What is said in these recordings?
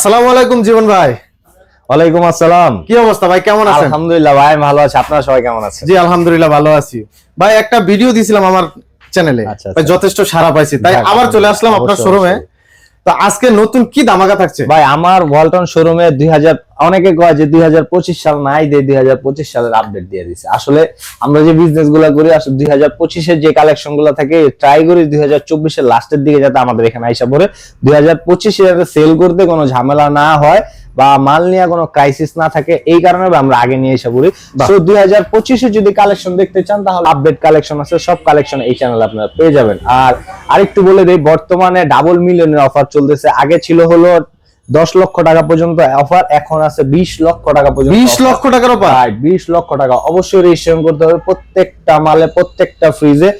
আসসালামু আলাইকুম জীবন ভাই। ওয়ালাইকুম আসসালাম। কি অবস্থা ভাই, কেমন আছেন? আলহামদুলিল্লাহ ভাই ভালো আছি, আপনারা সবাই কেমন আছেন? জি আলহামদুলিল্লাহ ভালো আছি ভাই। একটা ভিডিও দিছিলাম আমার চ্যানেলে, আচ্ছা, ভাই যথেষ্ট সাড়া পাইছি, তাই আবার চলে আসলাম আপনার শোরুমে। তো আজকে নতুন কি ধামাকা থাকছে ভাই? আমার ওয়ালটন শোরুমে 2000 অনেকে কয় যে 2025 সাল নাই, 2025 সালের আপডেট দিয়ে দিছে। আসলে আমরা যে বিজনেস গুলা করি আসলে 2025 এর যে কালেকশন গুলা থাকে ট্রাই করি 2024 এর লাস্টের দিকে যাতে আমাদের এখানে আইসা পড়ে 2025 এর সেল করতে কোনো ঝামেলা না হয় বা মাল নিয়ে কোনো ক্রাইসিস না থাকে, এই কারণে আমরা আগে নিয়ে এসে পড়ি। তো 2025 এ যদি কালেকশন দেখতে চান তাহলে আপডেট কালেকশন আছে, সব কালেকশন এই চ্যানেলে আপনারা পেয়ে যাবেন। আর আরেকটু বলে দেই, বর্তমানে ডাবল মিলিয়নের অফার চলতেছে। আগে ছিল হলো 10 লক্ষ টাকা পর্যন্ত অফার, এখন আছে 20 লক্ষ টাকা পর্যন্ত। 20 লক্ষ টাকার অফার? 20 লক্ষ টাকা। অবশ্যই রেজিস্ট্রেশন করতে হবে। প্রত্যেকটা মালে প্রত্যেকটা ফ্রিজে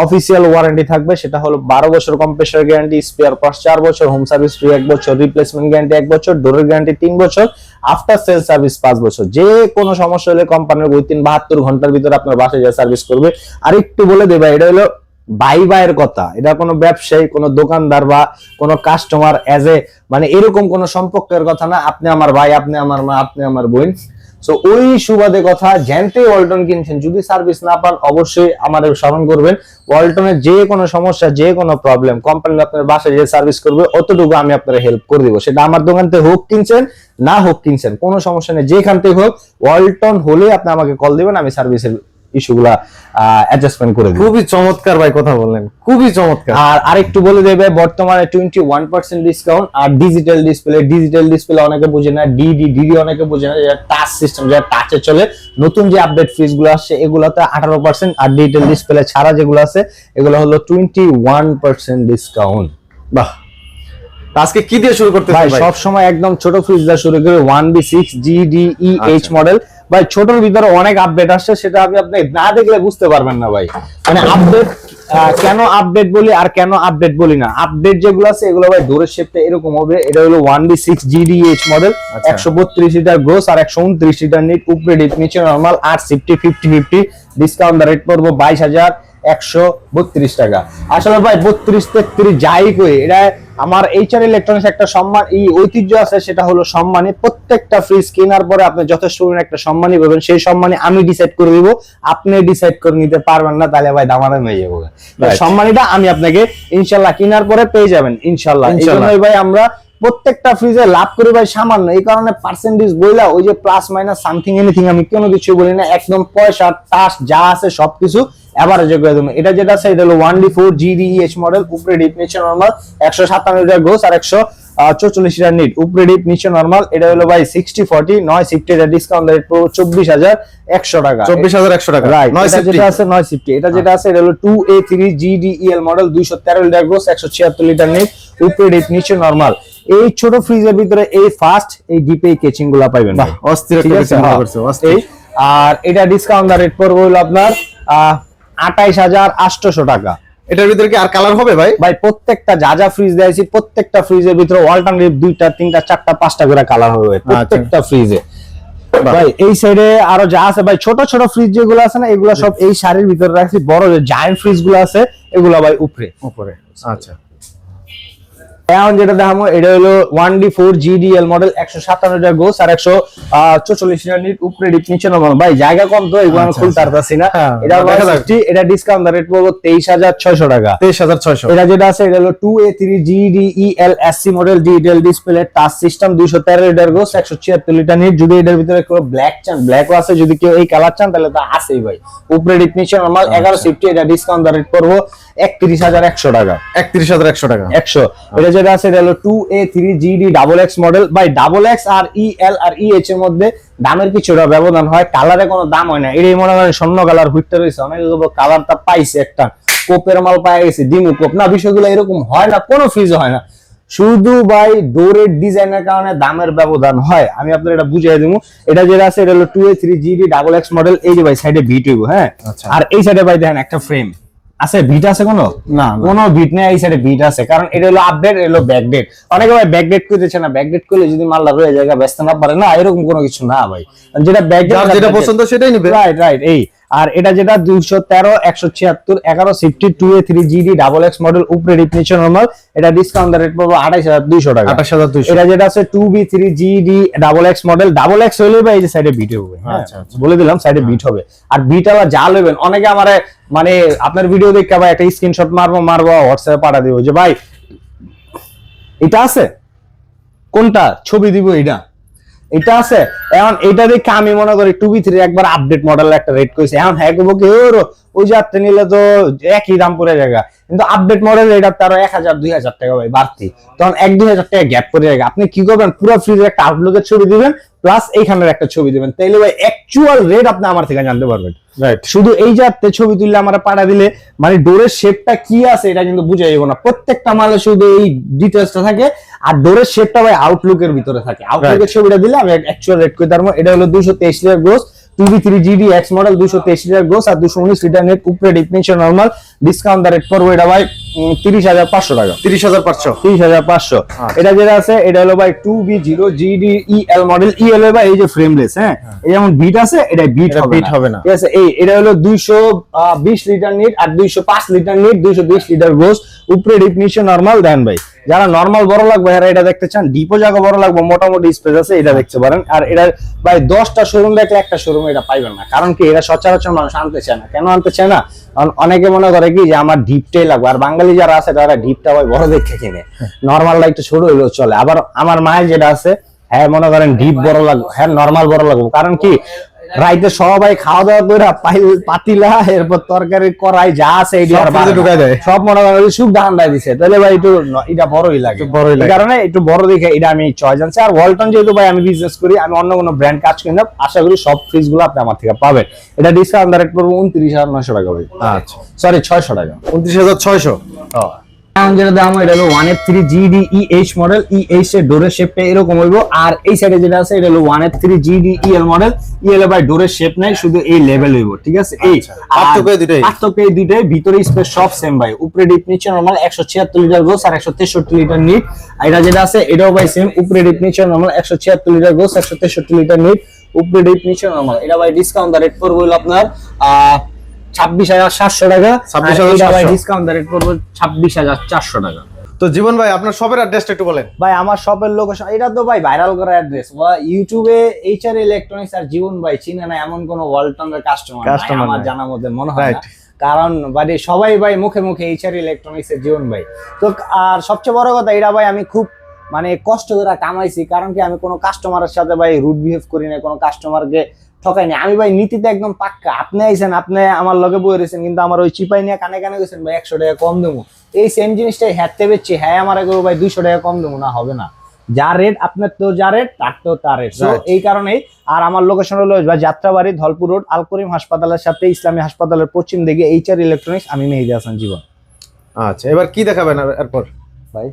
অফিসিয়াল ওয়ারেন্টি থাকবে, সেটা হলো 12 বছর কম্প্রেসার গ্যারান্টি, স্পেয়ার পার্টস 4 বছর, হোম সার্ভিস ফ্রি 1 বছর, রিপ্লেসমেন্ট গ্যারান্টি 1 বছর, ডোরের গ্যারান্টি 3 বছর, আফটার সেল সার্ভিস 5 বছর। যে কোনো সমস্যা হলে কোম্পানির উইথিন 72 ঘন্টার ভিতরে আপনার বাসায় যা সার্ভিস করবে। আর একটু বলে দেবা, এটা হলো বাইয়ের কথা, এটা কোনো ব্যবসায়ী, কোনো দোকানদার বা কোনো কাস্টমার এজ এ মানে এরকম কোনো সম্পর্কের কথা না। আপনি আমার ভাই, আপনি আমার মা, আপনি আমার বোন। সো ওই সুবাদে কথা, জানতে ওয়ালটন কিনছেন, যদি সার্ভিস না পান অবশ্যই আমাদের স্মরণ করবেন। ওয়ালটনের যে কোনো সমস্যা, যে কোনো প্রবলেম কোম্পানি আপনার বাসায় যে সার্ভিস করবে অতটুকু আমি আপনার হেল্প করে দিব। সেটা আমার দোকান থেকে হোক কিনছেন, না হোক কিনছেন, কোনো সমস্যা নেই। যেখান থেকে হোক ওয়ালটন হলে আপনি আমাকে কল দিবেন, আমি সার্ভিসের ইস্যুগুলা অ্যাডজাস্টমেন্ট করে দিব। খুবই চমৎকার ভাই কথা বললেন, খুবই চমৎকার। আর আরেকটু বলে দেবে, বর্তমানে 21% ডিসকাউন্ট। আর ডিজিটাল ডিসপ্লে অনেকে বুঝে না, ডিডি অনেকে বুঝে না, যেটা টাচ সিস্টেম, যেটা টাচে চলে। নতুন যে আপডেট ফ্রিজ গুলো আসছে এগুলোতে 18%, আর ডিজিটাল ডিসপ্লে ছাড়া যেগুলো আছে এগুলো হলো 21% ডিসকাউন্ট। বাহ, আজকে কি দিয়ে শুরু করতে ভাই? সব সময় একদম ছোট ফ্রিজ দিয়ে শুরু করে 1B6 GDEH মডেল। ভাই ছোটর ভিতরে অনেক আপডেট আসছে, সেটা আপনি না দেখলে বুঝতে পারবেন না ভাই। মানে আপডেট কেন আপডেট বলি আর কেন আপডেট বলি না, আপডেট যেগুলো আছে এগুলো ভাই ডোরের শেপটা এরকম হবে। এটা হলো 1B6 GDEH model, 132 litre gross আর 129 লিটার নিট, উপরে ডিপ নিচে নরমাল, 8 সিফটি 50-50। ডিসকাউন্ট রেট পড়বো 22,132 টাকা। আসলে ভাই 32-33 যাই কই, এটা আমার এইচআর ইলেকট্রনিক্স একটা সম্মান, এই ঐতিহ্য আছে, সেটা হলো সম্মানী। প্রত্যেকটা ফ্রিজ কেনার পরে আপনি যথেষ্ট একটা সম্মানী পাবেন, সেই সম্মানী আমি ডিসাইড করে দিব। আপনি ডিসাইড করে নিতে পারবেন না, তাহলে ভাই দামাদামি হয়ে যাবে। সম্মানীটা আমি আপনাকে ইনশাল্লাহ কেনার পরে পেয়ে যাবেন ইনশাল্লাহ। এই জন্যই ভাই আমরা প্রত্যেকটা ফ্রিজে লাভ করি ভাই সামান্য, এই কারণে পার্সেন্টেজ বইলা ওই যে প্লাস মাইনাস সামথিং এনিথিং আমি কোনো কিছু বলি না। একদম পয়সা টাস যা আছে সবকিছু এভারেজে করে দেবো। এটা যেটা আছে এটা হলো 1D4 GDEH মডেল, উপরে ডিপ নিচে নরমাল, 157 লিটার গ্রোস আর 144 লিটার নিট, উপরে ডিপ নিচে নরমাল। এটা হলো ভাই 60-40 9 শিফটে, এটা ডিসকাউন্ট রেট পুরো 24,100 টাকা। 24,100 টাকা রাইট। এটা যেটা আছে 9 শিফটে, এটা যেটা আছে এটা হলো 2A3 GDEL model, 213 litre gross, 176 litre net, উপরে ডিপ নিচে নরমাল। এই ছোট ফ্রিজের ভিতরে এই ফার্স্ট এই ডিপ এই কেচিং গুলা পাবেন ভাই, অস্থির একটা কেচিং করছে অস্থির। আর এটা ডিসকাউন্ট রেট পড়বে হলো আপনার 28,800 টাকা। এটার ভিতরে কি আর কালার হবে ভাই? ভাই প্রত্যেকটা যা ফ্রিজ দিয়েছি প্রত্যেকটা ফ্রিজের ভিতরে অল্টারনেটিভ 2টা 3টা 4টা 5টা করে কালার হবে প্রত্যেকটা ফ্রিজে। ভাই এই সাইডে আরো যা আছে ভাই, ছোট ছোট ফ্রিজ যেগুলো আছে না এগুলো সব এই শাড়ির ভিতরে রাখছি। বড় যে জায়ান্ট ফ্রিজ গুলো আছে এগুলো ভাই উপরে। আচ্ছা, এখন যেটা দেখাবো এটা হলো 1D4 GDL model, 157 litre gross আর 144 লিটার নিট, উপরে ডিপ নিচে নরমাল। ভাই জায়গা কম তো এগুলো আমি খুলতে পারতাছি না। এটা এটা ডিসকাউন্ট রেট পড়বো 23,600 টাকা। 23,600। এটা যেটা আছে এটা হলো 2A3 GDEL SC model, digital display, touch system, 213 litre gross, 176 litre NEET. যদি এটার ভিতরে কেউ ব্ল্যাক চান ব্ল্যাকও আছে, যদি কেউ এই কালার চান তাহলে তা আছেই ভাই। উপরে ডিপ নিচে নরমাল, 11 সিফটি, এটা ডিসকাউন্ট রেট পড়বো 31,100 টাকা। 31,100 টাকা 100। এটা যেটা আছে এটা হলো 2A3 GD XX মডেল। ভাই ডাবল এক্স আর EL আর EH এর মধ্যে দামের কিছুটা ব্যবধান হয়, কালারে কোনো দাম হয় না। এটাই মনে করেন স্বর্ণ কালার হুইটটা রয়েছে, অনেক কালারটা পাইছে, একটা কোপের মাল পাই গেছে, দিমু কোপ না, বিষয়গুলো এরকম হয় না, কোনো ফ্রিজ হয় না। শুধু ভাই ডোরের ডিজাইনের কারণে দামের ব্যবধান হয়, আমি আপনাদের এটা বুঝিয়ে দেবো। এটা যেটা আছে এটা হলো 2A3 GD XX মডেল। এই যে ভাই সাইডে ভিট হইব, হ্যাঁ। আর এই সাইডে ভাই দেখেন একটা ফ্রেম আছে, বিট আছে কোনো না, কোনো বিট নেই। এই সাইডে বিট আছে, কারণ এটা হলো আপডেট, এটা হলো ব্যাকডেট। অনেকে ভাই ব্যাকডেট করতেছে না, ব্যাকডেট করলে যদি মালটা রয়ে যায় ব্যস্ত না পারে না, এরকম কোনো কিছু না ভাই। যেটা ব্যাকডেট যেটা পছন্দ সেটাই নিবে। Right right. এই আর এটা যেটা 213 176 11 সিফটি 2A3GD ডাবল এক্স মডেল উপরে ডিপ নিচে নরমাল, এটা ডিসকাউন্ট রেট পড়বে 28200 টাকা। 28200। এটা যেটা আছে 2B3GD double x model, double x হইলে ভাই এই যে সাইডে বিট হবে। আচ্ছা আচ্ছা, বলে দিলাম সাইডে বিট হবে। আর বিট আবার যা লবেন, অনেকে আমারে মানে আপনার ভিডিও দেখে ভাই একটা স্ক্রিনশট মারবো হোয়াটসঅ্যাপে পাঠা দিব যে ভাই এটা আছে, কোনটা ছবি দিব, এটা আছে। এখন এটা দেখে আমি মনে করি 2B3 একবার আপডেট মডেলের একটা রেট কইছে, এখন হ্যাঁ কইবো কি ওই যাত্রা নিলে তো একই দাম পড়ে জায়গা, কিন্তু আপডেট মডেল এটা তার 1000-2000 টাকা ভাই বাড়তি, তখন 1-2000 টাকা গ্যাপ পড়ে জায়গা। আপনি কি করবেন, পুরো ফ্রিজের একটা আউটলুকের ছবি দিবেন প্লাস এইখানের একটা ছবি দিবেন, তাইলে ভাই অ্যাকচুয়াল রেট আপনি আমার থেকে জানতে পারবেন। রাইট। শুধু এই যাতে ছবি তুললে আমার পাঠা দিলে মানে ডোরের শেপটা কি আছে এটা কিন্তু বুঝে যাবো না, প্রত্যেকটা মালে শুধু এই ডিটেইলসটা থাকে, আর ডোরের শেপটা ভাই আউটলুকের ভিতরে থাকে। আউটলুকের ছবিটা দিলে আমি অ্যাকচুয়াল রেট করে দেবো। এটা হলো 223 litre gross 2B3GD X model, 223 litre gross আর 219 লিটার নেট, উপরে ডিপ নিচে নরমাল, ডিসকাউন্ট রেট পড়বে এটা ভাই 30500 টাকা। 30500। 30500। এটা যেটা আছে এটা হলো ভাই 2B0GD EL মডেল, EL ভাই এই যে ফ্রেমলেস, হ্যাঁ এই যেমন বিট আছে, এটা বিট হবে না। ঠিক আছে। এটা হলো 220 লিটার নিট আর 205 লিটার নিট, 220 লিটার গ্রোস, উপরে ডিপ নিচে নরমাল। দেন ভাই যারা নরমাল বড় লাগবে এরা এটা দেখতে চান, ডিপো জায়গা বড় লাগবে, মোটামুটি স্পেস আছে, এটা দেখতে পারেন। আর এটা ভাই 10টা শোরুম দেখলে একটা শোরুমে এটা পাইবেন না, কারণ কি এটা সচরাচর মানুষ আনতে চায় না। কেন আনতে চায় না, কারণ অনেকে মনে করে কি যে আমার ডিপটাই লাগবে, আর বাঙালি যারা আছে তারা ডিপটা ভাই বড় দেখে কিনে, নরমালটা একটু ছোট হইলেও চলে। আবার আমার মায়ের যেটা আছে, হ্যাঁ মনে করেন ডিপ বড় লাগবে, হ্যাঁ নরমাল বড় লাগবে, কারণ কি রাইতে সবাই খাওয়া দাওয়া করে পাতিলা এরপর তরকারি করাই যা আছে সব মনে করেন সুখ ধান্দায় দিছে, তাহলে ভাই একটু এটা বড়ই লাগে, এই কারণে একটু বড় দেখে এটা আমি চয়েস আনছি। আর ওয়ালটন যেহেতু ভাই আমি বিজনেস করি, আমি অন্য কোনো ব্র্যান্ড কাজ করি না, আশা করি সব ফ্রিজ গুলো আপনি আমার থেকে পাবেন। এটা ডিসকাউন্ট রেট পড়বে 29900 টাকা ভাই। আচ্ছা সরি 600 টাকা, 29600। এখন যেটা দাম এটা হলো 1F3GD EH মডেল, EH এর ডোরের শেপটা এরকম হইব। আর এই সাইডে যেটা আছে এটা হলো 1F3GD EL মডেল, EL ভাই ডোরের শেপ নাই, শুধু এই লেভেল হইব, ঠিক আছে। এই পার্থক্য এই দুইটাই, ভিতরে স্পেস সব সেম ভাই, উপরে ডিপ নিচে নরমাল, 176 লিটার গ্রোস আর 163 লিটার নিট। এটা যেটা আছে এটাও ভাই সেম, উপরে ডিপ নিচে normal, 176 litre gross 163 litre net, উপরে ডিপ নিচে নরমাল। এটা ভাই ডিসকাউন্ট রেট পড়বে হলো আপনার 26700 টাকা, 26700 ডিসকাউন্ট রেট পড়বে 26400 টাকা। তো জীবন ভাই আপনার শপের অ্যাড্রেসটা একটু বলেন। ভাই আমার শপের লোকেশন এটা তো ভাই ভাইরাল করা অ্যাড্রেস, ইউটিউবে HR ইলেকট্রনিক্স আর জীবন ভাই চিনে না এমন কোন ওয়ালটনের কাস্টমার আমার জানার মধ্যে মনে হয় না, কারণ মানে সবাই ভাই মুখে মুখে HR ইলেকট্রনিক্স এর জীবন ভাই। তো আর সবচেয়ে বড় কথা এটা ভাই আমি খুব মানে কষ্ট করে কামাইছি, কারণ কি আমি কোনো কাস্টমারের সাথে ভাই রুড বিহেভ করি না, কোনো কাস্টমারকে ঠকাইনি। আমি ভাই নীতিতে একদম পাক্কা। আপনি আইছেন, আপনি আমার লগে বই রয়েছেন, কিন্তু আমার ওই চিপাই নিয়ে কানে কানে গেছেন ভাই 100 টাকা কম দেবো, এই সেম জিনিসটাই হ্যাঁতে বেচছি, হ্যাঁ আমার আগে ভাই 200 টাকা কম দেবো না, হবে না। যা রেট আপনার তো যা রেট তার তো তার রেট, এই কারণেই। আর আমার লোকেশন হলো যাত্রাবাড়ি ধলপুর রোড, আল করিম হাসপাতালের সাথে ইসলামী হাসপাতালের পশ্চিম দিকে, HR ইলেকট্রনিক্স, আমি মেহেদী হাসান জীবন। আচ্ছা এবার কি দেখাবেন এরপর ভাই?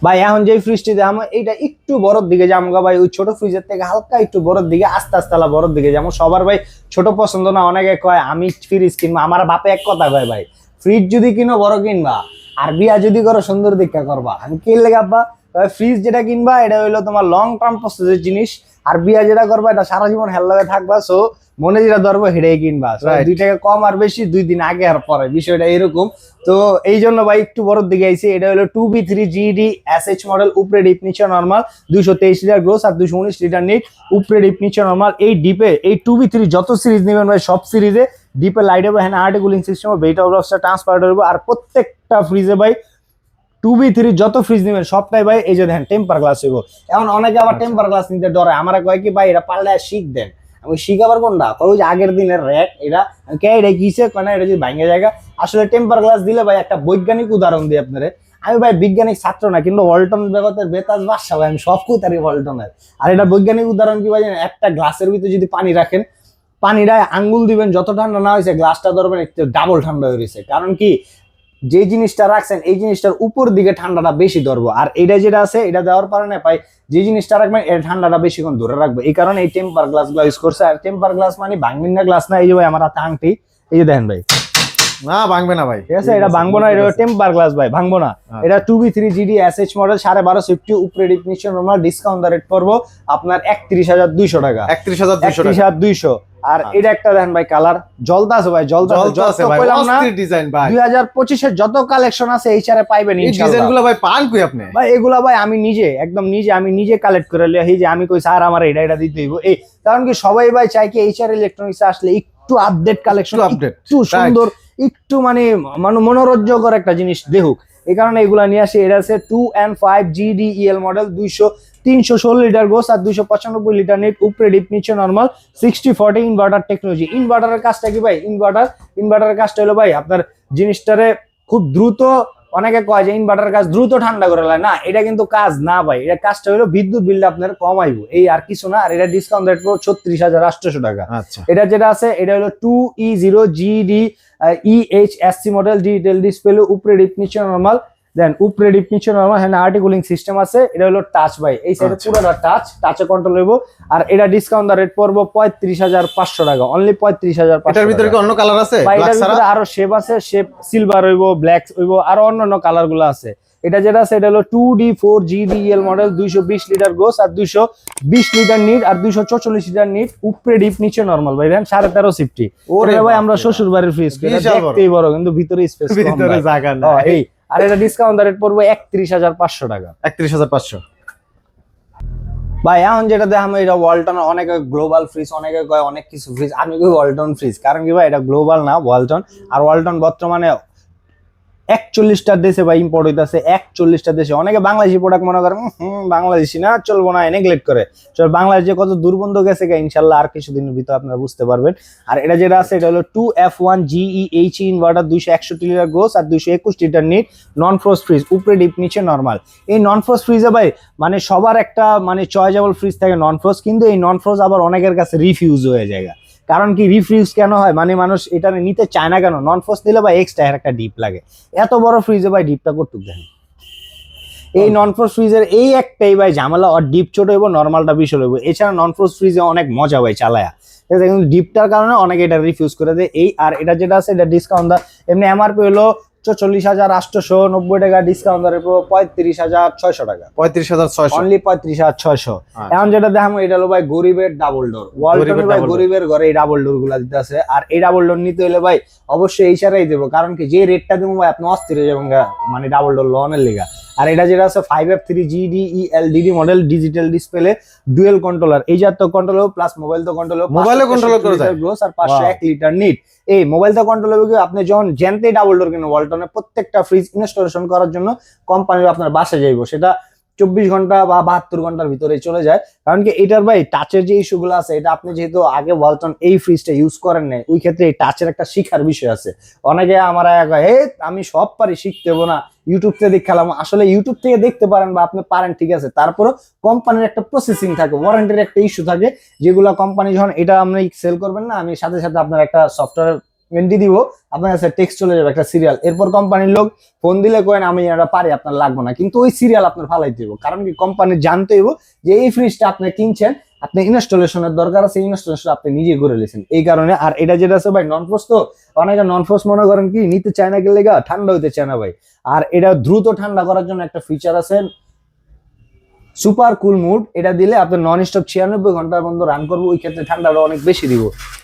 ভাই এখন যে ফ্রিজটি দাম এইটা একটু বড়র দিকে যাবো ভাই, ওই ছোট ফ্রিজের থেকে হালকা একটু বড়র দিকে, আস্তে আস্তে বড়র দিকে যাবো। সবার ভাই ছোট পছন্দ না, অনেকে কয় আমি ফ্রিজ কিনবো, আমার বাপে এক কথা কয় ভাই ফ্রিজ যদি কিনো বড় কিনবা, আর বিয়া যদি করো সুন্দর দীক্ষা করবা। আমি কি লেগে আব্বা, ফ্রিজ যেটা কিনবা এটা হইলো তোমার লং টার্ম প্রসেসের জিনিস, আর বিয়া যেটা করবা এটা সারা জীবন হেল লাগে থাকবা, সো মনে যেটা ধরবো হেডেই কিনবা, 2 টাকা কম আর বেশি 2 দিন আগে আর পরে, বিষয়টা এরকম। তো এই জন্য ভাই একটু বড়র দিকে আইছি। এটা হলো 2B3GD SH মডেল, উপরে ডিপ নিচে নরমাল, 223 লিটার গ্রোস আর 219 লিটার নিট, উপরে ডিপ নিচে নরমাল। এই ডিপে এই 2B3 যত সিরিজ নেবেন ভাই সব সিরিজে ডিপে লাইট হবে, হ্যাঁ আর্ট কুলিং সিস্টেম, বেটা অবস্থা ট্রান্সপারেন্ট হবে। আর প্রত্যেকটা ফ্রিজে ভাই 2B3 যত ফ্রিজ নেবেন সবটাই ভাই এই যে দেখেন টেম্পার গ্লাস হইব। এখন অনেকে আবার টেম্পার গ্লাস নিতে ডরে, আমরা কয় কি ভাই এটা পাল্লা শিখ দেন, আমি শিখাবার কোনটা ওই যে আগের দিনের র্যাক, এটা কে এটা কিসে কেন এটা যদি ভাঙে জায়গা। আসলে টেম্পার গ্লাস দিলে ভাই একটা বৈজ্ঞানিক উদাহরণ দিই আপনারে, আমি ভাই বিজ্ঞানিক ছাত্র না, কিন্তু ওয়ালটন জগতের বেতাজ বাদশা ভাই, আমি সব কুতারি ওয়ালটনের। আর এটা বৈজ্ঞানিক উদাহরণ কি ভাই, একটা গ্লাসের ভিতরে যদি পানি রাখেন, পানিটা আঙ্গুল দিবেন, যত ঠান্ডা না হয়েছে গ্লাসটা ধরবেন একটু ডাবল ঠান্ডা হয়ে গেছে, কারণ কি যে জিনিসটা রাখছেন এই জিনিসটার উপর দিকে ঠান্ডাটা বেশি ধরবো, আর এটা যেটা আছে এটা দেওয়ার কারণে পাই যে জিনিসটা রাখবেন এর ঠান্ডাটা বেশিক্ষণ ধরে রাখবে, এই কারণে এই টেম্পার গ্লাস গুলো ইউজ করছে। আর টেম্পার গ্লাস মানে ভাঙবেন না গ্লাস না, এই যে ভাই আমার হাতে আংটি, এই যে দেখেন ভাই, না ভাঙবে না ভাই, ঠিক আছে এটা ভাঙবো না, এটা টেম্পার গ্লাস ভাই ভাঙবো না। এটা 2B3GD SH মডেল 1250 উপরে ডিপ নিচে নরমাল, ডিসকাউন্ট রেট পড়বো আপনার 31200 টাকা, 31200। আর এটা একটা দেখেন ভাই কালার জলদা আছে ভাই, জলদা আছে ভাই, অস্থির ডিজাইন ভাই। 2025 এর যত কালেকশন আছে এইচারে পাইবেন এই ইনশাআল্লাহ। ডিজাইনগুলো ভাই পান কই আপনি? ভাই এগুলা ভাই আমি নিজে কালেক্ট করে লিয়া, এই যে আমি কই স্যার আমার এটা দিতে হইব, এই কারণ কি সবাই ভাই চাই কি এইচআর ইলেকট্রনিক্স আসলে একটু আপডেট কালেকশন, একটু সুন্দর, একটু মানে মনোরঞ্জকর একটা জিনিস দেখুক, এই কারণে এগুলা নিয়ে আসি। এটা আছে 2N5 GDEL model, 316 litre gross আর 295 লিটার নেট, উপরে ডিপ নিচে নরমাল, 60/40 ইনভার্টার টেকনোলজি। ইনভার্টারের কাজটা কি ভাই, ইনভার্টারের কাজটা হলো ভাই আপনার জিনিসটারে খুব দ্রুত, অনেকে কয় যে ইনভার্টার কাজ দ্রুত ঠান্ডা করে না, এটা কিন্তু কাজ না ভাই, এটা কাজটা হলো বিদ্যুৎ বিলটা আপনার কমাইবো, এই আর কিছু না। আর এটা ডিসকাউন্ট রেট পড়ো 36,800 টাকা। আচ্ছা, এটা যেটা আছে এটা হলো 2E0GD EHSC model, digital display, উপরে ডিপ নিচে নরমাল, দেন উপরে ডিপ নিচে নরমাল, হ্যাঁ আর্টিকুলিং সিস্টেম আছে। এটা হলো টাচ ভাই, এই সাইডে পুরোটা টাচে কন্ট্রোল হইব। আর এটা ডিসকাউন্ট রেট পড়বো 35,500 টাকা, অনলি 35,500। এটার ভিতরে কি অন্য কালার আছে? ভাই এটার ভিতরে আরো শেপ আছে, শেপ সিলভার হইব, ব্ল্যাক হইব, আরো অন্যান্য কালার গুলো আছে। এটা যেটা আছে এটা হলো 2D4 GDEL model, 220 litre gross আর 220 লিটার নিট আর 244 লিটার নিট, উপরে ডিপ নিচে নরমাল ভাই, দেন 13.5 সিফটি। ওরে ভাই আমরা শ্বশুর বাড়ির ফ্রিজ, এটা দেখতেই বড় কিন্তু ভিতরে স্পেস কম, ভিতরে জায়গা না। এই আর এটা ডিসকাউন্ট রেট পড়বে 31,500 টাকা। 31,500 ভাই এখন যেটা দেখাম এটা ওয়ালটন, অনেকে গ্লোবাল ফ্রিজ, অনেকে কয় অনেক কিছু ফ্রিজ, আমি কই ওয়ালটন ফ্রিজ, কারণ কি ভাই এটা গ্লোবাল না ওয়ালটন। আর ওয়ালটন বর্তমানে 41টা দেশে ভাই ইম্পোর্ট হইতাছে, 41টা দেশে। অনেকে বাংলাদেশি প্রোডাক্ট মনে করেন বাংলাদেশি না চলবো না, নেগলেক্ট করে। বাংলাদেশে কত দুর্গন্ধ গেছে ইনশাল্লাহ আর কিছুদিনের ভিতর আপনারা বুঝতে পারবেন। আর এটা যেটা আছে এটা হলো 2F1 GEHE inverter, 261 litre gross আর 221 litre net, non frost fridge, উপরে ডিপ নিচে নরমাল। এই নন ফ্রোস্ট ফ্রিজে ভাই মানে সবার একটা মানে চয়েজেবল ফ্রিজ থাকে নন ফ্রোস্ট, কিন্তু এই নন ফ্রোস্ট আবার অনেকের কাছে রিফিউজ হয়ে যায়। কারণ কি রিফ্রিজ কেন হয়, মানে মানুষ এটা নিতে চায় না কেন, নন ফ্রোস্ট নিলে ভাই এক্সট্রা একটা ডিপ লাগে, এত বড় ফ্রিজে ভাই ডিপটা করতে দেন। এই নন ফ্রোস্ট ফ্রিজের এই একটাই ভাই ঝামেলা, আর ডিপ ছোট হইব নর্মালটা বিশাল হইব। এছাড়া নন ফ্রোস্ট ফ্রিজে অনেক মজা ভাই চালায়া, কিন্তু ডিপটার কারণে অনেকে এটা রিফিউজ করে দেয়। এই আর এটা যেটা আছে এটা ডিসকাউন্ট দা এমনি এমআরপি হলো 44,890 টাকা, ডিসকাউন্ট ধরে 35,600 টাকা, 35,600 অনলি 35,600। এখন যেটা দেখাবো এটা হলো ভাই গরিবের ডাবল ডোর, ওয়ালটনের ভাই গরিবের ঘরে এই ডাবল ডোর গুলা দিতে আছে। আর এই ডাবল ডোর নিতে হলে ভাই অবশ্যই এই সারাই দেবো, কারণ কি যে রেটটা দেবো ভাই আপনি অস্থির হয়ে যাবেন মানে ডাবল ডোর লোনের লিগা। আর এটা যেটা আছে 5F3 GDELDD model, digital display, dual controller, এই জাত কন্ট্রোল হবে প্লাস মোবাইল তো কন্ট্রোল হবে, মোবাইলে কন্ট্রোল করা যায় গ্রোস আর 501 লিটার নিট। এই মোবাইল তো কন্ট্রোল হবে কি আপনি যখন জেনতে ডাবল ডোর কিনে ওয়ালটনের প্রত্যেকটা ফ্রিজ ইনস্টলেশন করার জন্য কোম্পানির আপনার বাসায় যাইবো, সেটা 24 ঘন্টা বা 72 ঘন্টার ভিতরে চলে যায়। কারণ কি এটার ভাই টাচের যে ইস্যুগুলো আছে, এটা আপনি যেহেতু আগে ওয়ালটন এই ফ্রিজটা ইউজ করেন নাই, ওই ক্ষেত্রে এই টাচের একটা শিখার বিষয় আছে। অনেকে আমার আমি সব পারি, শিখতে হবো না, ইউটিউব থেকে দেখে খেলাম। আসলে ইউটিউব থেকে দেখতে পারেন বা আপনি পারেন ঠিক আছে, তারপরও কোম্পানির একটা প্রসেসিং থাকে, ওয়ারেন্টির একটা ইস্যু থাকে, যেগুলো কোম্পানি যখন এটা আপনি সেল করবেন না, আমি সাথে সাথে আপনার একটা সফটওয়্যার ওয়ারেন্টি দিব, আপনার কাছে টেক্সট চলে যাবে একটা সিরিয়াল, এরপর কোম্পানির লোক ফোন দিলে কয়েন আমি এটা পারি, আপনার লাগবে না, কিন্তু ওই সিরিয়াল আপনার ফালাই দিব। কারণ কি কোম্পানির জানতে হইব যে এই ফ্রিজটা আপনি কিনছেন, আপনি ইনস্টলেশনের দরকার আছে, ইনস্টলেশন আপনি নিজে করে নিয়েছেন, এই কারণে। আর এটা যেটা আছে ভাই নন ফ্রোস্ট, তো অনেকে নন ফ্রোস্ট মনে করেন কি নিতে চায় না, গেলে ঠান্ডা হইতে চায় না ভাই। আর এটা দ্রুত ঠান্ডা করার জন্য একটা ফিচার আছে সুপার কুল মুড, এটা দিলে আপনার নন স্টপ 96 ঘন্টার পর্যন্ত রান করবো, ওই ক্ষেত্রে ঠান্ডাটা অনেক বেশি দিব।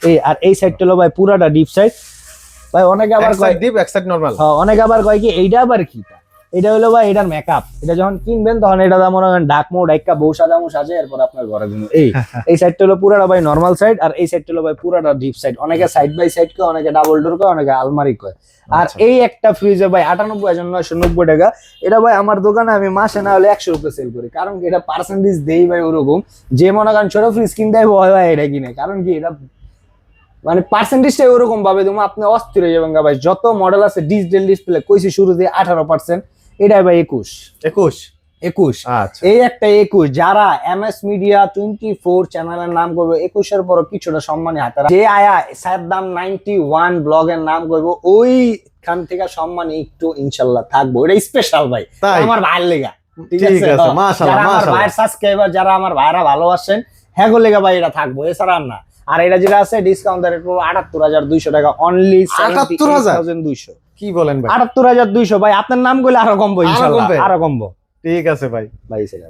এই আর এই সাইডটা হলো ভাই পুরাটা ডিপ সাইড ভাই, অনেকে আবার কয় ডিপ এক সাইড নরমাল, হ্যাঁ অনেকে আবার কয় কি এইটা আবার কি, এটা হলো ভাই এটার মেকআপ, এটা যখন কিনবেন তখন এটা মনে করেন ডাক মোড একটা বউ সাজামো সাজে, এরপর আপনার ঘরে দিন। এই সাইডটা হলো পুরাটা ভাই নরমাল সাইড, আর এই সাইডটা হলো ভাই পুরাটা ডিপ সাইড। অনেকে সাইড বাই সাইড কয়, অনেকে ডাবল ডোর কয়, অনেকে আলমারি কয়। আর এই একটা ফ্রিজে ভাই 98,990 টাকা, এটা ভাই আমার দোকানে আমি মাসে না হলে 100 রুপে সেল করি। কারণ কি এটা পার্সেন্টেজ দেই ভাই ওরকম, যে মনে করেন ছোট ফ্রিজ কিনতে হয় ভাই এটা কিনে, কারণ কি এটা মানে পার্সেন্টেজটা ওরকম ভাবে তুমি আপনি অস্থির হয়ে যাবেন ভাই। যত মডেল আছে ডিজিটাল ডিসপ্লে কইছি শুরুতে 18%, এটাই ভাই 21। আচ্ছা, এই একটা 21, যারা MS মিডিয়া 24 চ্যানেলের নাম করবে 21-এর পর কিছুটা সম্মানী হাতে, যে আয়া সাদ্দাম 91 ব্লগের নাম করবে ওইখান থেকে সম্মানী একটু ইনশাল্লাহ থাকবো, এটা স্পেশাল ভাই আমার ভাইয়ের লেগা। ঠিক আছে মাশাআল্লাহ, আমার ভাইয়ের সাবস্ক্রাইবার যারা আমার ভাইরা ভালোবাসেন হ্যাঁ গো লেগা ভাই এটা থাকবো, এছাড়া না। আর এটা যেটা আছে ডিসকাউন্ট রেট 78,200 টাকা, অনলি 78,200। কি বলেন ভাই, 78,200 ভাই, আপনার নাম কইলে আরো কমবো ইনশাআল্লাহ, আরো কমবো। ঠিক আছে ভাই, ভাই সেটা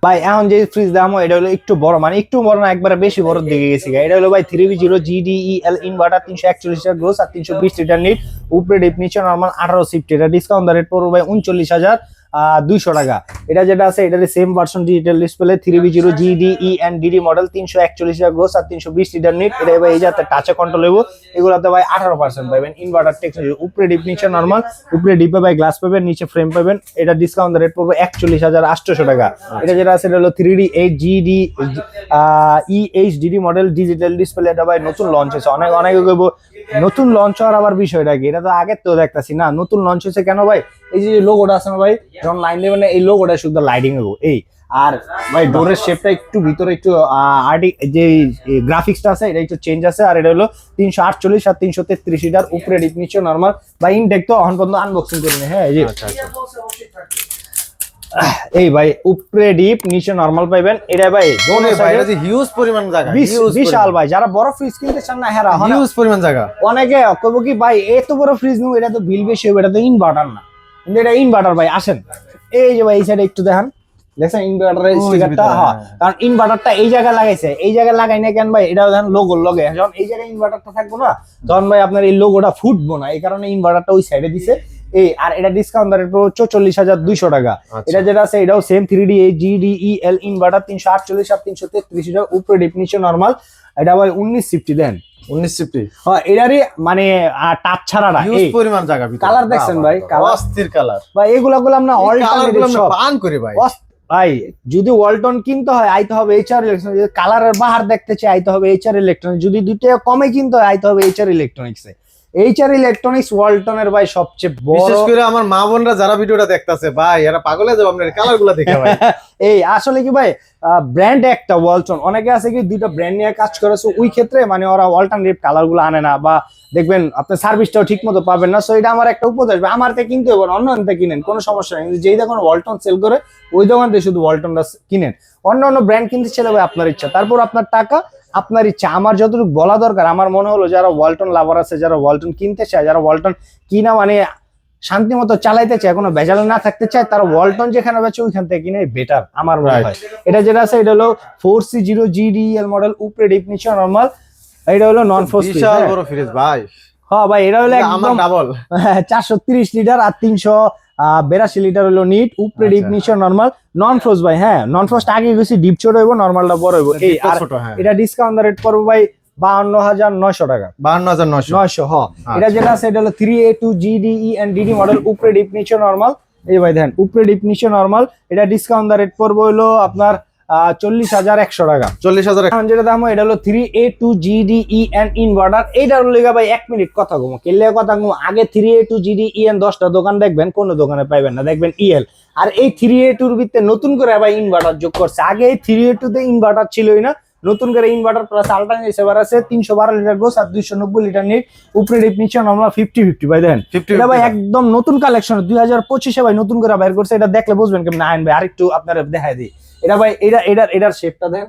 ভাই এখন যে ফ্রিজ দাম এটা হলো একটু বড়, মানে একটু বড় না, একবারে বেশি বড় দিকে গেছি। এটা হলো ভাই 3V0 GDEL inverter, 341 litre gross আর 320 লিটার নিট, উপরে ডিপ নিচে নরমাল, 1850। এটা ডিসকাউন্ট রেট পড়বে ভাই 39,200 টাকা। এটা যেটা আছে এটার same version digital display, 3V0 GDENDD model, 341 litre gross আর 320 লিটার নিট। এটা ভাই এই যাতে টাচে কন্ট্রোল হইব, এগুলাতে ভাই 18% পাবেন ইনভার্টার টেকনোলজি। উপরে ডিপ নিচে নরমাল, উপরে ডিপে ভাই গ্লাস পাবেন, নিচে ফ্রেম পাবেন। এটা ডিসকাউন্ট রেট পড়বে 41,800 টাকা। এটা যেটা আছে এটা হলো 3D8GD EHDD model digital display. এটা ভাই নতুন লঞ্চ হয়েছে, অনেকে কইব নতুন লঞ্চ হওয়ার আবার বিষয়টা কি, এটা তো আগে তো দেখতাছি না। নতুন লঞ্চ হয়েছে কেন ভাই, এই যে লোগোটা আছে না ভাই, যখন লাইন দেবেন এই লোগোটা শুধু লাইটিং হবো এই। আর ভাই ডোরের শেপটা একটু ভিতরে একটু যে গ্রাফিক্সটা আছে এটা একটু চেঞ্জ আছে। আর এটা হলো 348 আর 333 লিটার, উপরে ডিপ নিচে নরমাল। ভাই ইনটেক তো এখন পর্যন্ত আনবক্সিং করিনি। হ্যাঁ এই যে এই ভাই উপরে ডিপ নিচে নরমাল পাইবেন। এটা ভাই হিউজ পরিমাণ জায়গা, বিশাল ভাই। যারা বড় ফ্রিজ কিনতে চান না, হ্যাঁ হিউজ পরিমাণ জায়গা। অনেকে কইব কি ভাই এত বড় ফ্রিজ নিউ, এটা তো বিল বেশি হবে, এটা তো ইনভার্টার না। কিন্তু এটা ইনভার্টার ভাই। আসেন এই যে ভাই এই সাইডে একটু দেখেন, দেখছেন ইনভার্টারের স্টিকারটা? হ্যাঁ, কারণ ইনভার্টারটা এই জায়গায় লাগাইছে, এই জায়গায় লাগাই না কেন ভাই, এটা দেখেন লোগোর লগে। যখন এই জায়গায় ইনভার্টারটা থাকবো না, তখন ভাই আপনার এই লোগোটা ফুটবো না, এই কারণে ইনভার্টারটা ওই সাইডে দিছে এই। আর এটা ডিসকাউন্ট রেট 44,200 টাকা। এটা যেটা আছে এটাও সেম 3D8GDEL ইনভার্টার, 348 আর 333 লিটার, উপরে ডিপ নিচে নরমাল। এটা ভাই 1950 দেন, 1950। হ্যাঁ এটারই মানে টাচ ছাড়াটা হিউজ পরিমাণ জায়গা। কালার দেখছেন ভাই, অস্থির কালার ভাই। এগুলা গুলো আমরা অল্টারনেটিভ সব পান করি ভাই। ভাই যদি ওয়ালটন কিনতে হয় আইতে হবে HR ইলেকট্রনিক্স, যদি কালারের বাহার দেখতে চাই আইতে হবে HR ইলেকট্রনিক্স, যদি দুইটা কমে কিনতে হয় আইতে হবে HR ইলেকট্রনিক্স। HR ইলেকট্রনিক্স ওয়ালটনের ভাই সবচেয়ে বড়। বিশেষ করে আমার মা বোনরা যারা ভিডিওটা দেখতাছে ভাই, এরা পাগল হয়ে যাবে আপনার কালারগুলো দেখে ভাই। এই আসলে কি ভাই ব্র্যান্ড একটা ওয়ালটন, অনেকে আছে কি দুইটা ব্র্যান্ড নিয়ে কাজ করেছে, ওই ক্ষেত্রে মানে ওরা অল্টারনেটিভ কালারগুলো আনে না, বা দেখবেন আপনার সার্ভিসটাও ঠিক মতো পাবেন না। সো এটা আমার একটা উপদেশ, আমার থেকে কিনতে হবে, অন্য থেকে কিনেন, কোনো সমস্যা নেই। কিন্তু যেই দোকান ওয়ালটন সেল করে ওই দোকান থেকে শুধু ওয়ালটনটা কিনেন। অন্য অন্য ব্র্যান্ড কিনতে চাইলে ভাই আপনার ইচ্ছা, তারপর আপনার টাকা আপনার ইচ্ছা। আমার যতটুকু বলা দরকার, আমার মনে হলো যারা ওয়ালটন লাভার আছে, যারা ওয়ালটন কিনতে চায়, যারা ওয়ালটন কিনা মানে শান্তি মতো চালাইতে চায়, কোনো ভেজাল না থাকতে চায়, তারা ওয়ালটন যেখানে বেচে ওইখান থেকে কিনে বেটার আমার মনে হয়। এটা যেটা আছে এটা হলো 4C0 GDEL মডেল, উপরে ডিপ নিচে নরমাল। এটা হলো নন ফ্রস্ট বিশাল বড় ফ্রিজ ভাই। হ্যাঁ ভাই এটা হলো আমার ডাবল 430 লিটার আর 382 লিটার হলো নিট, উপরে ডিপ নিচে নরমাল, নন ফ্রস্ট ভাই। হ্যাঁ নন ফ্রস্ট আগে গেছি, ডিপ ছোট হইব, নরমালটা বড় হইব এই। আর এটা ডিসকাউন্ট রেট পড়বে ভাই 52,900 টাকা, 52,900। হ্যাঁ। এটা যেটা আছে এটা হলো 3A2 GDENDD মডেল, উপরে ডিপ নিচে নরমাল। এই ভাই দেখেন উপরে ডিপ নিচে নরমাল। এটা ডিসকাউন্ট রেট পড়বে হলো আপনার 40,100 টাকা। 40,000। এখন যেটা দাম এটা হলো 3A2 GDEN ইনভার্টার। এইটার লেগে ভাই 1 মিনিট কথা কমো, কেলে কথা কমো। আগে 3A2 GDEN 10টা দোকান দেখবেন, কোন দোকানে পাইবেন না, দেখবেন EL। আর এই 3A2 এর ভিতরে নতুন করে ভাই ইনভার্টার যোগ করছে। আগে এই 3A2 তে ইনভার্টার ছিলই না, নতুন করে ইনভার্টার প্লাস আল্টারনেটিভ সেভার আছে, 312 লিটার গোস আর 290 লিটার নিট, উপরে ডিপ নিচে নরমাল 50-50 ভাই দেখেন। এটা ভাই একদম নতুন কালেকশন 2025 ভাই নতুন করে বাইর করছে। এটা দেখলে বুঝবেন কেমন আইন ভাই। আরেকটু আপনারা দেখাই দিই এটা ভাই, এটার শেপটা দেন,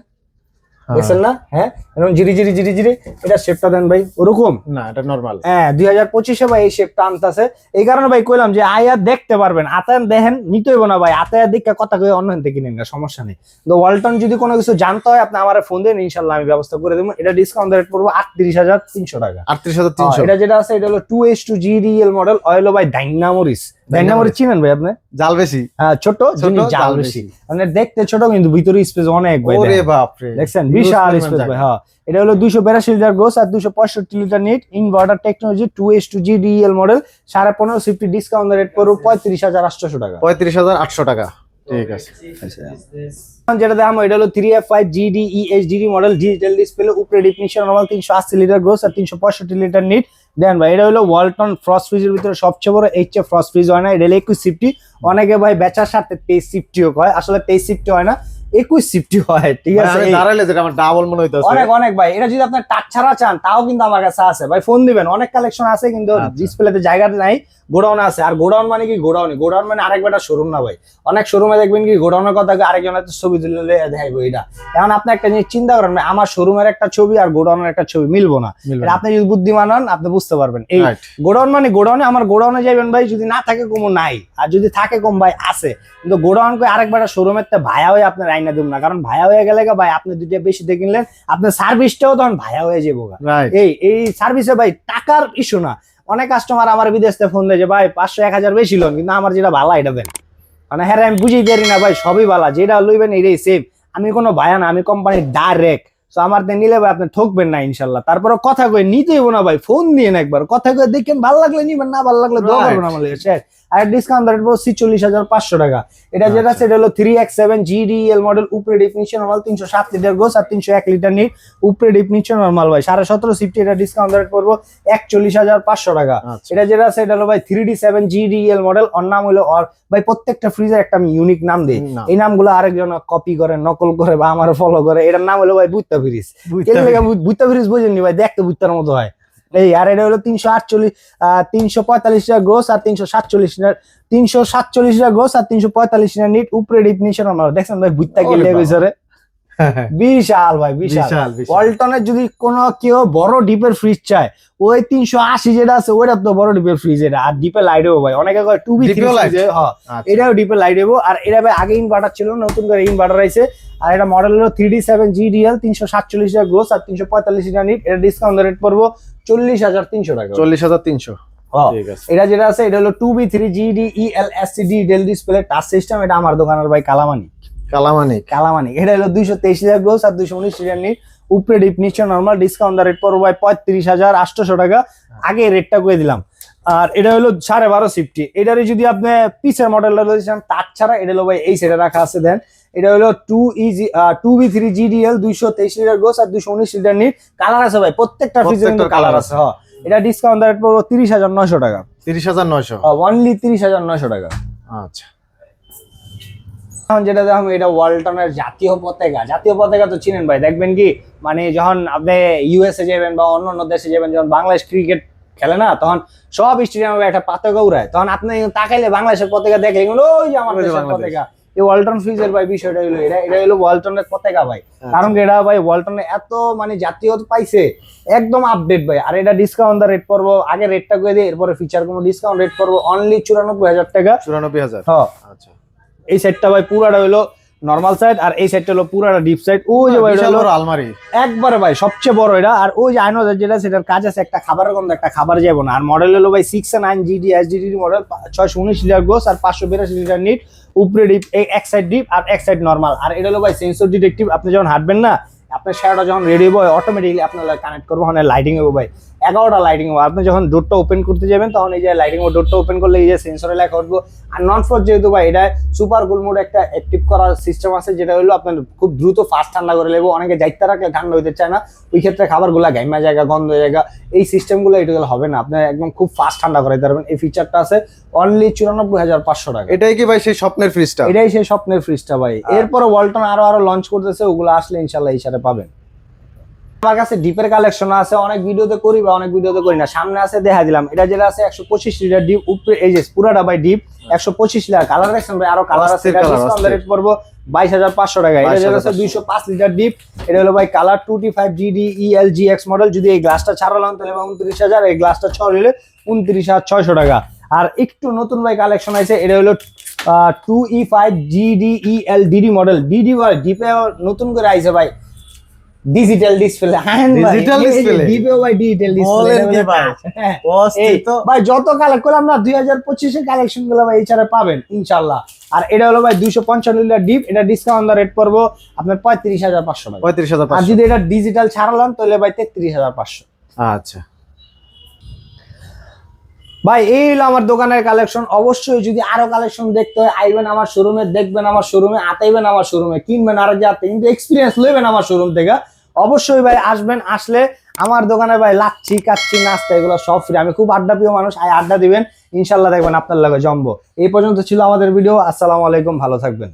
দেখছেন না? হ্যাঁ এরকম জিরি জিরি জিরি জিরি এটার শেপটা দেন ভাই, ওরকম না, এটা নরমাল। হ্যাঁ 2025 ভাই এই শেপটা আনতেছে। এই কারণে ভাই কইলাম যে আয়া দেখতে পারবেন, আতায় দেখেন নিতে হইব না ভাই, আতায় দিকে কথা কই অন্য থেকে কিনেন না, সমস্যা নেই। তো ওয়ালটন যদি কোনো কিছু জানতে হয় আপনি আমার ফোন দেন, ইনশাআল্লাহ আমি ব্যবস্থা করে দেবো। এটা ডিসকাউন্ট রেট পড়বে 38,300 টাকা। 38,300। এটা যেটা আছে এটা হলো 2H2 GDEL মডেল, অয়েল ভাই ডাইনামোরিস। ডাইনামোরিস চিনেন ভাই আপনি? জাল বেশি। হ্যাঁ ছোট জিনিস, জাল বেশি, মানে দেখতে ছোট কিন্তু ভিতরে স্পেস অনেক ভাই। ওরে বাপ রে, দেখছেন বিশাল স্পেস ভাই। হ্যাঁ এটা হলো 282 লিটার গ্রোস আর 265 litre NEET, inverter technology, 2H2 GDEL model, 15.5 50 discount rate পড়বে 35,800 টাকা। 35,800 টাকা, ঠিক আছে। যেটা দাম এটা হলো 3F5 GDEHDD model, digital display, উপরে ডিপ নিচে নরমাল, 380 লিটার গ্রোস আর 365 লিটার নিট। দেন ভাই এটা হলো ওয়ালটন ফ্রস্ট ফ্রিজের ভিতরে সবচেয়ে বড়। এইচএফ ফ্রস্ট ফ্রিজ হয় না, এটা 21 সিফটি। অনেকে ভাই বেচার সাথে 23 সিফটিও কয়, আসলে 23 সিফটি হয় না, 21 সিফটি হয়, ঠিক আছে? দাঁড়াইলে যেটা আমার ডাবল মনে হইতাছে। অনেক ভাই। এটা যদি আপনি টাচ ছাড়া চান তাও কিন্তু আমার কাছে আছে ভাই, ফোন দিবেন, অনেক কালেকশন আছে, কিন্তু ডিসপ্লেতে জায়গা নাই। গোডাউন আছে, আর গোডাউন মানে কি, গোডাউন মানে আরেকটা শোরুম না ভাই। অনেক শোরুমে দেখবেন কি গোডাউনের কথা আরেকজনের ছবি তুলে দেখাইবো। এটা এখন আপনি একটা জিনিস চিন্তা করেন, আমার শোরুমের একটা ছবি আর গোডাউনের একটা ছবি মিলবো না। আপনি যদি বুদ্ধিমান হন আপনি বুঝতে পারবেন। এই গোডাউন মানে গোডাউনে, আমার গোডাউনে যাবেন ভাই, যদি না থাকে কম নাই, আর যদি থাকে কম ভাই আছে। কিন্তু গোডাউন করে আরেকবার শোরুমের ভাইয়া হয়ে আপনার আইনা দিব না, কারণ ভাইয়া হয়ে গেলে ভাই আপনি দুইটা বেশি দিয়ে কিনলেন, আপনার সার্ভিসটাও তখন ভাইয়া হয়ে যাবো। এই সার্ভিসে ভাই টাকার ইস্যু না। অনেক কাস্টমার আমার বিদেশ থেকে ফোন দেয় যে ভাই 500-1000 বেশি লোন, কিন্তু আমার যেটা ভালো এটা দেন, মানে হ্যাঁ আমি বুঝেই পারি না ভাই, সবই ভালো, যেটা লইবেন এটাই সেম। আমি কোনো ভাইয়া না, আমি কোম্পানির ডাইরেক্ট। তো আমার নিলে ভাই আপনি ঠকবেন না ইনশাল্লাহ। তারপরে কথা কয়ে নিতে হইব না ভাই, ফোন দিয়ে একবার কথা কয়ে দেখেন, ভালো লাগলে নিবেন, না ভালো লাগলে দোয়া করবেন আমার লেগে। আর ডিসকাউন্ট রেট 46,500 টাকা। এটা যেটা সেটা হলো 3X7 GDEL মডেল, উপরে ডিপ নিচে নরমাল, 307 লিটার গোস আর 301 লিটার নিট, উপরে ডিপ নিচে নরমাল ভাই 17.5 সিফটি। এটা ডিসকাউন্ট রেট পড়বো 41,500 টাকা। এটা যেটা আছে এটা হলো ভাই 3D7 GDEL মডেল। ওর নাম হলো ভাই প্রত্যেকটা ফ্রিজের একটা আমি ইউনিক নাম দিই, এই নামগুলো আরেকজন কপি করে নকল করে বা আমার ফলো করে। এটার নাম হলো ভাই বুত্তা ফ্রিজ। বুত্তা ফ্রিজ বুঝেননি ভাই, দেখতে বুত্তার মতো হয় এই। আর এটা হলো 345 টাকা গ্রোস আর 347 টাকা গ্রোস আর 345 টাকা নিট, উপরে ডিপ নিচে নরমাল। দেখছেন ভাই বুত্তা কি লেগেছে, বিশাল ভাই বিশাল। ওয়ালটনের যদি কোনো কেউ বড় ডিপের ফ্রিজ চায়, ওই 380 যেটা আছে ওইটা তো বড় ডিপের ফ্রিজ। এটা আর ডিপে লাইট হবো ভাই, অনেকে কয় 2B3 এটাও ডিপে লাইট হবো। আর এটা ভাই আগে ইনভার্টার ছিল, নতুন করে ইনভার্টার আইছে। আর এটা মডেল হলো 3D7 GDL, 347 টাকা গ্রোস আর 345 টাকা নিট। এটা ডিসকাউন্ট রেট পড়বো 40,300 টাকা। 40,300। এটা যেটা আছে এটা হলো 2B3 GDEL SCD Dell display touch system. এটা আমার দোকানের ভাই কালামানি। এটা হলো 223 টাকা গ্রোস আর 219 টাকা নিট, উপরে ডিপ নিচে নরমাল। ডিসকাউন্ট রেট পড়বো ভাই 35,800 টাকা। আগে রেটটা করে দিলাম। আর এটা হলো 12.5 সিফটি। এটারে যদি আপনি পিসের মডেলটা লইছেন তার ছাড়া, এটা হলো ভাই এই সেটে রাখা আছে। দেন এটা হলো 2B3 GDL 223 লিটার গোস আর 219 লিটার নিট। কালার আছে ভাই, প্রত্যেকটা ফ্রিজের কিন্তু কালার আছে। এটা ডিসকাউন্ট রেট পড়বো 30,900 টাকা। 30,900 অনলি 30,900 টাকা। আচ্ছা, এখন যেটা দেখুন এটা ওয়ালটনের জাতীয় পতাকা। জাতীয় পতাকা তো চিনেন ভাই, দেখবেন কি মানে যখন আপনি ইউএসএ যাবেন বা অন্য দেশে যাবেন, যখন বাংলাদেশ ক্রিকেট খেলে না, তখন সব স্টেডিয়ামে একটা পতাকা উড়ায়, তখন আপনি তাকাইলে বাংলাদেশের পতাকা দেখে ওই যে আমার দেশের পতাকা। এই ওয়ালটন ফ্রিজের ভাই বিষয়টা হলো এটা হলো ওয়ালটনের পতাকা ভাই। কারণ এটা ভাই ওয়ালটনের এত মানে জাতীয় পাইছে, একদম আপডেট ভাই। আর এটা ডিসকাউন্ট রেট পড়বো, আগে রেটটা করে দিই, এরপরে ফিচার কোনো ডিসকাউন্ট রেট পড়বো অনলি 94,000 টাকা। 94,000। আচ্ছা, এই সেটটা ভাই পুরাটা হলো নরমাল সাইড, আর এই সাইডটা হলো পুরাটা ডিপ সাইড। ওই যে ভাই এটা হলো আলমারি একবারে ভাই সবচেয়ে বড় এটা। আর ওই যে আইনো যেটা সেটার কাজ আছে, একটা খাবারের গন্ধ, একটা খাবার যাবো না। আর মডেল হলো ভাই 609 GD SGD model, 619 litre gross আর 582 লিটার নিট, উপরে ডিপ, এক সাইড ডিপ আর এক সাইড নরমাল। আর এটা হলো ভাই সেন্সর ডিটেকটিভ। আপনি যখন হাঁটবেন না, আপনার শেয়ারটা যখন রেডি হবে অটোমেটিকলি আপনার কানেক্ট করবো, ওখানে লাইটিং হবে ভাই, 11টা লাইটিং হবে। আপনি যখন ডোরটা ওপেন করতে যাবেন তখন এই যে লাইটিং হবে, ডোরটা ওপেন করলে এই যে সেন্সরে লেখা উঠবো। আর নন ফ্লোর যেহেতু ভাই এটা সুপার কুল মোড একটা অ্যাক্টিভ করার সিস্টেম আছে, যেটা হলো আপনার খুব দ্রুত ফাস্ট ঠান্ডা করে নেবো। অনেকে যাইতে রাখলে ঠান্ডা হইতে চায় না, ওই ক্ষেত্রে খাবারগুলা ঘাইমা জায়গা, গন্ধ জায়গা, এই সিস্টেমগুলো এটুকু হবে না, আপনি একদম খুব ফাস্ট ঠান্ডা করে দিতে পারবেন। এই ফিচারটা আছে অনলি 94,500 টাকা। এটাই কি ভাই সেই স্বপ্নের ফ্রিজটা? এটাই সেই স্বপ্নের ফ্রিজটা ভাই। এরপরে ওয়ালটন আরো লঞ্চ করতেছে, ওগুলো আসলে ইনশাল্লাহ এই সাথে পাবেন। আমার কাছে ডিপের কালেকশন আছে, অনেক ভিডিওতে করি বা অনেক ভিডিওতে করি না। সামনে আছে দেখা দিলাম, এটা যেটা আছে 125 লিটার ডিপ, উপরে এই যে পুরাটা ভাই ডিপ 125 লিটার। কালার দেখছেন ভাই, আরো কালার আছে। এটা ডিসকাউন্ট রেট পড়বো 22,500 টাকা। এটা যেটা আছে 205 লিটার ডিপ, এটা হলো ভাই colour 2T5 GDEL GX model. যদি এই গ্লাসটা ছাড়া লন তাহলে 29,000, এই গ্লাসটা ছাড়া হলে 29,600 টাকা। আর একটু নতুন ভাই কালেকশন আছে, এটা হলো 2E5 GDEL DD model. DD ভাই ডিপে নতুন করে আইছে ভাই, ডিজিটাল ডিসপ্লে। ডিজিটাল ডিসপ্লে ডিপে ভাই ডিজিটাল ডিসপ্লে ভাই। যত কালেক্ট করলাম না 2025 এর কালেকশন গুলো ভাই এছাড়া পাবেন ইনশাআল্লাহ। আর এটা হলো ভাই 255 লিটার ডিপ, এটা ডিসকাউন্ট রেট পড়বো আপনার 35,500 টাকা। 35,500। আর যদি এটা ডিজিটাল ছাড়ালাম তাহলে ভাই 33,500। আচ্ছা ভাই এই হলো আমার দোকানের কালেকশন। অবশ্যই যদি আরো কালেকশন দেখতে হয় আইবেন আমার শোরুমে, দেখবেন আমার শোরুমে, আতাইবেন আমার শোরুমে, কিনবেন আর যাতে, কিন্তু এক্সপিরিয়েন্স লইবেন আমার শোরুম থেকে। অবশ্যই ভাই আসবেন, আসলে আমার দোকানে ভাই লাচ্ছি কাচ্ছি নাস্তা এগুলো সব ফ্রি। আমি খুব আড্ডা প্রিয় মানুষ, আড্ডা দিবেন ইনশাল্লাহ, দেখবেন আপনার লাগে জমবো। এই পর্যন্ত ছিল আমাদের ভিডিও। আসসালামু আলাইকুম, ভালো থাকবেন।